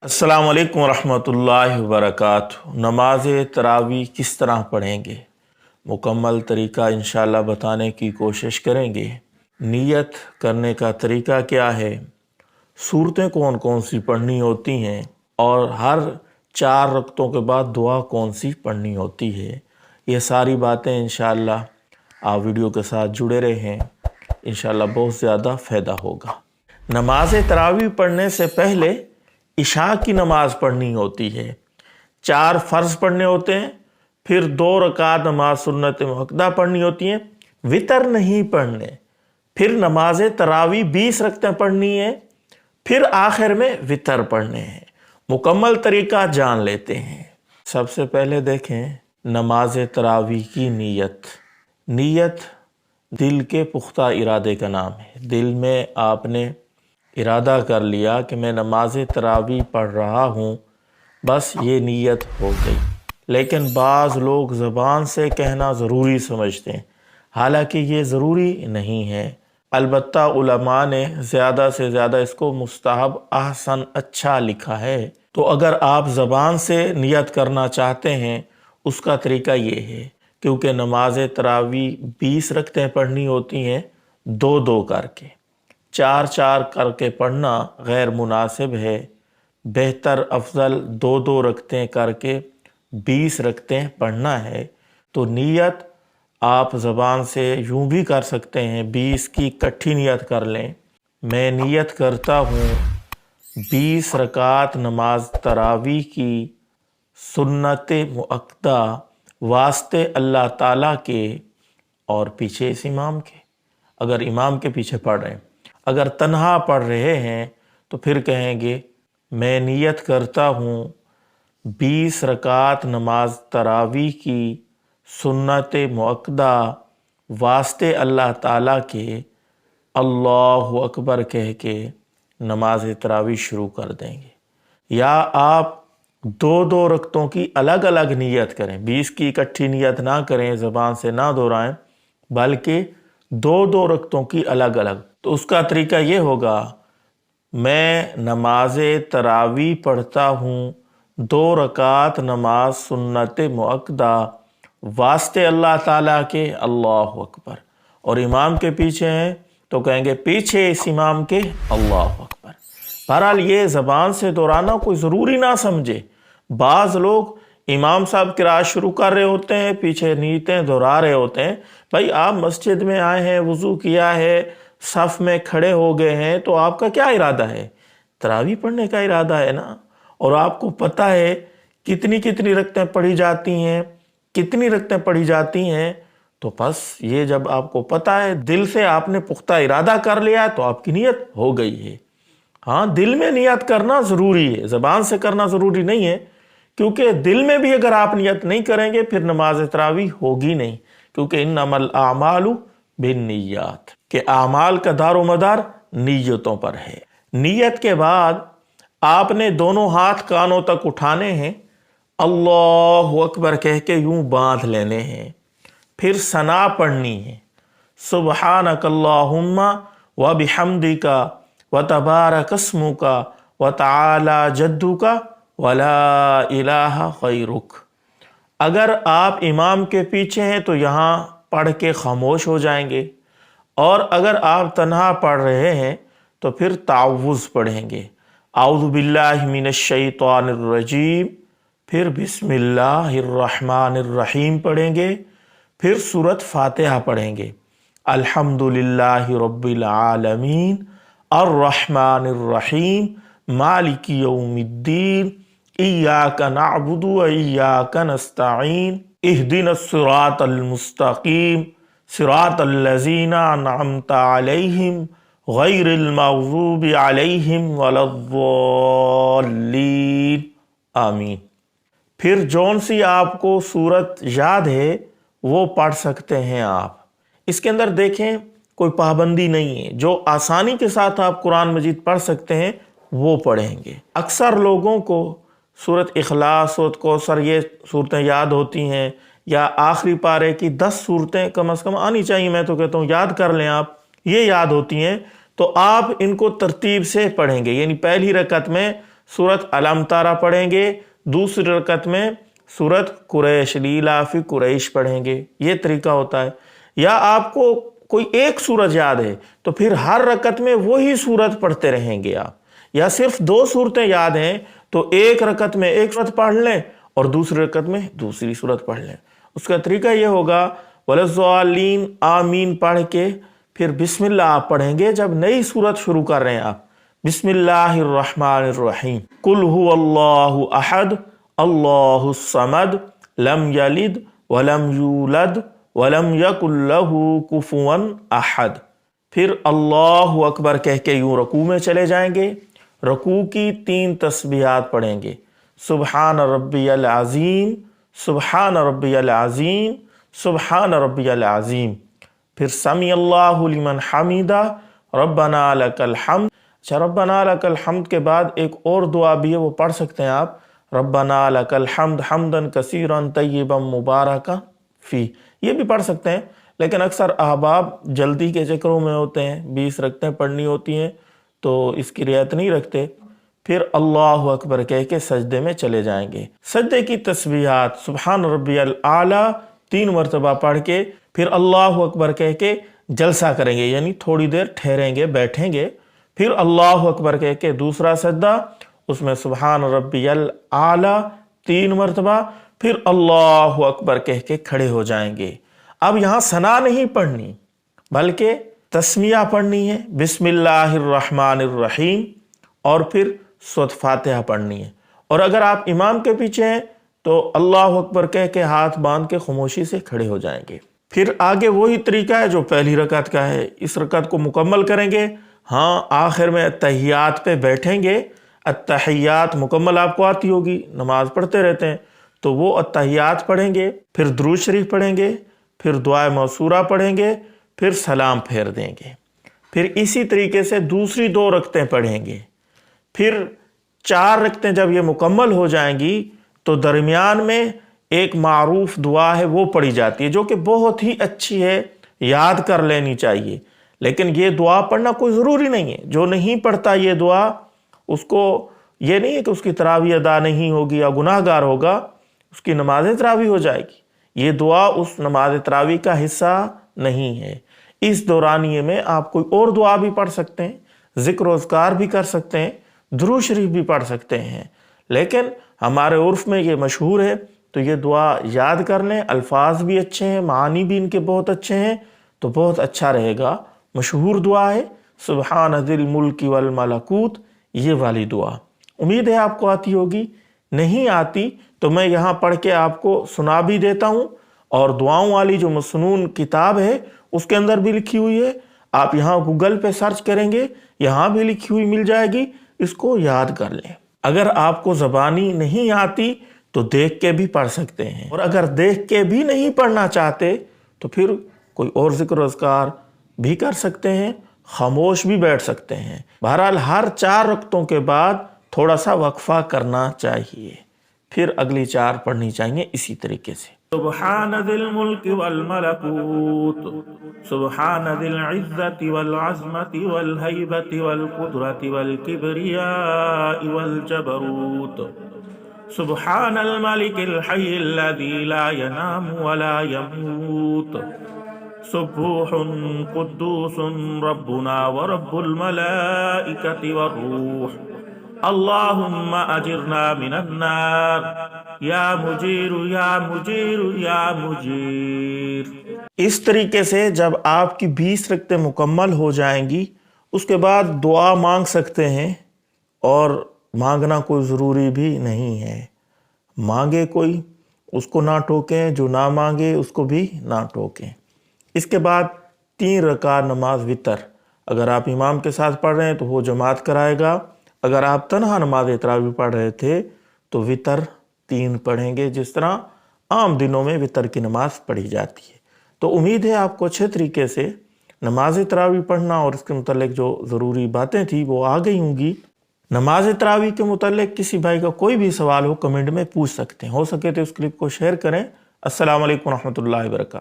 अस्सलाम वालेकुम रहमतुल्लाहि वबरकातुहू। नमाज तरावी किस तरह पढ़ेंगे, मुकम्मल तरीका इंशाअल्लाह बताने की कोशिश करेंगे। नियत करने का तरीका क्या है, सूरतें कौन कौन सी पढ़नी होती हैं और हर 4 रकतों के बाद दुआ कौन सी पढ़नी होती है, ये सारी बातें इंशाअल्लाह आप वीडियो के साथ जुड़े रहें, इंशाअल्लाह बहुत ज़्यादा फ़ायदा होगा। नमाज तरावी पढ़ने से पहले इशा की नमाज़ पढ़नी होती है। 4 फ़र्ज़ पढ़ने होते हैं, फिर 2 रकात नमाज सुन्नत मुअक्कदा पढ़नी होती हैं, वितर नहीं पढ़ने। फिर नमाज तरावी 20 रकतें पढ़नी है, फिर आखिर में वितर पढ़ने हैं। मुकम्मल तरीका जान लेते हैं। सबसे पहले देखें नमाज तरावी की नीयत। नीयत दिल के पुख्ता इरादे का नाम है। दिल में आपने इरादा कर लिया कि मैं नमाज तरावी पढ़ रहा हूँ, बस ये नीयत हो गई। लेकिन बाज़ लोग ज़बान से कहना ज़रूरी समझते हैं, हालांकि ये ज़रूरी नहीं है। अलबत्ता उलमा ने ज़्यादा से ज़्यादा इसको मुस्तहब, अहसन, अच्छा लिखा है। तो अगर आप ज़बान से नियत करना चाहते हैं, उसका तरीका ये है, क्योंकि नमाज तरावी 20 रकतें पढ़नी होती हैं 2-2 करके। 4-4 करके पढ़ना गैर मुनासिब है। बेहतर अफजल 2-2 रकतें करके 20 रकतें पढ़ना है। तो नियत आप ज़बान से यूँ भी कर सकते हैं, 20 की इकट्ठी नियत कर लें। मैं नियत करता हूँ 20 रकात नमाज तरावी की सुन्नत मुअक्कदा वास्ते अल्लाह ताला के और पीछे इस इमाम के। अगर इमाम के पीछे पढ़ रहे हैं, अगर तन्हा पढ़ रहे हैं तो फिर कहेंगे मैं नियत करता हूँ 20 रकात नमाज तरावी की सुन्नत मुअक्कदा वास्ते अल्लाह ताला के, अल्लाहु अकबर कह के नमाज तरावी शुरू कर देंगे। या आप 2-2 रकतों की अलग अलग नियत करें, 20 की इकट्ठी नियत ना करें, ज़बान से ना दोहराएं, बल्कि 2-2 रकतों की अलग अलग। तो उसका तरीका ये होगा, मैं नमाज तरावी पढ़ता हूँ 2 रकात नमाज सुन्नत मुअक्कदा वास्ते अल्लाह ताला के, अल्लाहु अकबर। और इमाम के पीछे हैं तो कहेंगे पीछे इस इमाम के, अल्लाहु अकबर। बहरहाल ये ज़बान से दोहराना कोई ज़रूरी ना समझे। बाज़ लोग इमाम साहब किरात शुरू कर रहे होते हैं, पीछे नीयतें दोहरा रहे होते हैं। भाई आप मस्जिद में आए हैं, वज़ू किया है, सफ़ में खड़े हो गए हैं, तो आपका क्या इरादा है? तरावी पढ़ने का इरादा है ना। और आपको पता है कितनी कितनी रकतें पढ़ी जाती हैं, कितनी रकतें पढ़ी जाती हैं। तो बस ये जब आपको पता है, दिल से आपने पुख्ता इरादा कर लिया, तो आपकी नियत हो गई है। हाँ, दिल में नियत करना ज़रूरी है, ज़बान से करना ज़रूरी नहीं है। क्योंकि दिल में भी अगर आप नियत नहीं करेंगे फिर नमाज तरावी होगी नहीं, क्योंकि इन्नमल आमालु बिन्नियात, कि आमाल का दारो मदार नीयतों पर है। नियत के बाद आपने दोनों हाथ कानों तक उठाने हैं, अल्लाहु अकबर कह के यूं बांध लेने हैं। फिर सना पढ़नी है, सुब्हानक अल्लाहुम्मा व बिहम्दिका व तबारक अस्मुका व तआला जद्दुका वला इलाहा गैरुक। अगर आप इमाम के पीछे हैं तो यहाँ पढ़ के खामोश हो जाएंगे, और अगर आप तन्हा पढ़ रहे हैं तो फिर ताउज़ पढ़ेंगे, आऊज़ु बिल्लाहि मिनश शैतानिर रजीम, फिर बिस्मिल्लाहिर रहमानिर रहीम पढ़ेंगे, फिर सूरत फातिहा पढ़ेंगे, अल्हम्दुलिल्लाहि रब्बिल आलमीन अर्रहमानिर रहीम मालिकी यौमिद्दीन इय्याका नअबुदु व इय्याका नस्तईन इहदिनस सिरातल मुस्तकीम सिरातल लज़ीना अनअमता अलैहिम गैरिल मग़ज़ूबि अलैहिम वलद्दॉल्लीन आमीन। फिर जौन सी आपको सूरत याद है वो पढ़ सकते हैं आप। इसके अंदर देखें कोई पाबंदी नहीं है, जो आसानी के साथ आप कुरान मजीद पढ़ सकते हैं वो पढ़ेंगे। अक्सर लोगों को सूरत इखलास, सूरत कौसर, ये सूरतें याद होती हैं, या आखिरी पारे की 10 सूरतें कम से कम आनी चाहिए। मैं तो कहता हूँ याद कर लें आप, ये याद होती हैं। तो आप इनको तरतीब से पढ़ेंगे, यानी पहली रकत में सूरत अलम तारा पढ़ेंगे, दूसरी रकत में सूरत कुरैश लीलाफी कुरैश पढ़ेंगे। ये तरीका होता है। या आपको कोई एक सूरत याद है तो फिर हर रकत में वही सूरत पढ़ते रहेंगे आप। या सिर्फ 2 सूरतें याद हैं तो एक रकत में एक सूरत पढ़ लें और दूसरी रकत में दूसरी सूरत पढ़ लें। उसका तरीका ये होगा, वलज़्ज़ालीन आमीन पढ़ के फिर बिस्मिल्लाह आप पढ़ेंगे। जब नई सूरत शुरू कर रहे हैं आप, बिस्मिल्लाहिर्रहमानिर्रहीम, कुल हुवल्लाहु अहद अल्लाहुस समद लम यलिद वलम यूलद वलम यकुल लहू कुफुवन अहद। फिर अल्लाहु अकबर कह के यूं रकू में चले जाएंगे। रकू की 3 तस्बीहात पढ़ेंगे, सुबहान रब्बियल अज़ीम, सुबहान रब्बियल अज़ीम, सुबहान रब्बियल अज़ीम। फिर समी अल्लाहु लिमन हमीदा, रब्बना लकल हम्द। अच्छा, रब्बना लकल हम्द के बाद एक और दुआ भी है, वो पढ़ सकते हैं आप, रब्बना लकल हम्द हम्दन कसीरन तय्यबन मुबारकन फी। ये भी पढ़ सकते हैं, लेकिन अक्सर अहबाब जल्दी के चक्करों में होते हैं, 20 रकतें पढ़नी होती हैं तो इसकी रियायत नहीं रखते। फिर अल्लाहु अकबर कह के सजदे में चले जाएंगे। सजदे की तस्बीहात सुबहान रब्बियल आला 3 मरतबा पढ़ के फिर अल्लाहु अकबर कह के जलसा करेंगे, यानी थोड़ी देर ठहरेंगे, बैठेंगे। फिर अल्लाहु अकबर कह के दूसरा सजदा, उसमें सुबहान रब्बियल आला 3 मरतबा, फिर अल्लाहु अकबर कह के खड़े हो जाएंगे। अब यहाँ सना नहीं पढ़नी बल्कि तस्मिया पढ़नी है, बिस्मिल्लाहिर्रहमानिर्रहीम, और फिर सूरत फातिहा पढ़नी है। और अगर आप इमाम के पीछे हैं तो अल्लाहु अकबर कह के हाथ बांध के खामोशी से खड़े हो जाएंगे। फिर आगे वही तरीका है जो पहली रकात का है। इस रकात को मुकम्मल करेंगे। हाँ, आखिर में अत्तहियात पे बैठेंगे। अत्तहियात मुकम्मल आपको आती होगी, नमाज पढ़ते रहते हैं, तो वो अत्तहियात पढ़ेंगे, फिर दुरूद शरीफ पढ़ेंगे, फिर दुआ मौसूरा पढ़ेंगे, फिर सलाम फेर देंगे। फिर इसी तरीके से दूसरी 2 रकतें पढ़ेंगे। फिर 4 रकतें जब ये मुकम्मल हो जाएंगी तो दरमियान में एक मारूफ दुआ है, वो पढ़ी जाती है, जो कि बहुत ही अच्छी है, याद कर लेनी चाहिए। लेकिन ये दुआ पढ़ना कोई ज़रूरी नहीं है। जो नहीं पढ़ता ये दुआ, उसको ये नहीं है कि उसकी तरावी अदा नहीं होगी या गुनाहगार होगा, उसकी नमाज तरावी हो जाएगी। ये दुआ उस नमाज तरावी का हिस्सा नहीं है। इस दौरानिए में आप कोई और दुआ भी पढ़ सकते हैं, ज़िक्र अज़कार भी कर सकते हैं, दुरूद शरीफ भी पढ़ सकते हैं। लेकिन हमारे उर्फ में ये मशहूर है, तो ये दुआ याद कर लें। अल्फाज भी अच्छे हैं, मानी भी इनके बहुत अच्छे हैं, तो बहुत अच्छा रहेगा। मशहूर दुआ है सुबहान दिल मुल्क वल मलकूत, ये वाली दुआ। उम्मीद है आपको आती होगी। नहीं आती तो मैं यहाँ पढ़ के आपको सुना भी देता हूँ, और दुआओं वाली जो मसनून किताब है उसके अंदर भी लिखी हुई है। आप यहाँ गूगल पे सर्च करेंगे, यहाँ भी लिखी हुई मिल जाएगी, इसको याद कर लें। अगर आपको ज़बानी नहीं आती तो देख के भी पढ़ सकते हैं, और अगर देख के भी नहीं पढ़ना चाहते तो फिर कोई और ज़िक्र अज़कार भी कर सकते हैं, खामोश भी बैठ सकते हैं। बहरहाल हर 4 रकतों के बाद थोड़ा सा वक्फा करना चाहिए, फिर अगली 4 पढ़नी चाहिए इसी तरीके से। सुबहान दिल मुल्क वल मलकूत, सुबहान दिल इज्जति वल अज़मति वल हैबति वल कुदरति वल किब्रियाइ वल जबरूत, सुबहानल मलिकिल हय्यिल लज़ी ला यनामु व ला यमूत, सुब्बूहुन कुद्दूसुन रब्बुना व रब्बुल मलाइकति वर्रूह, अल्लाहुम्मा अजिरना मिनन नार या मुजीरु या मुजीरु या मुजीर। इस तरीके से जब आपकी 20 रकतें मुकम्मल हो जाएंगी, उसके बाद दुआ मांग सकते हैं, और मांगना कोई ज़रूरी भी नहीं है। मांगे कोई उसको ना टोकें, जो ना मांगे उसको भी ना टोकें। इसके बाद 3 रकात नमाज वितर, अगर आप इमाम के साथ पढ़ रहे हैं तो वो जमात कराएगा। अगर आप तन्हा नमाज तरावी पढ़ रहे थे तो वितर 3 पढ़ेंगे, जिस तरह आम दिनों में वितर की नमाज पढ़ी जाती है। तो उम्मीद है आपको अच्छे तरीके से नमाज तरावी पढ़ना और इसके मुतालिक जो ज़रूरी बातें थी वो आ गई होंगी। नमाज तरावी के मुतालिक किसी भाई का कोई भी सवाल हो कमेंट में पूछ सकते हैं। हो सके तो इस क्लिप को शेयर करें। अस्सलाम वालेकुम रहमतुल्लाहि व बरकातहू।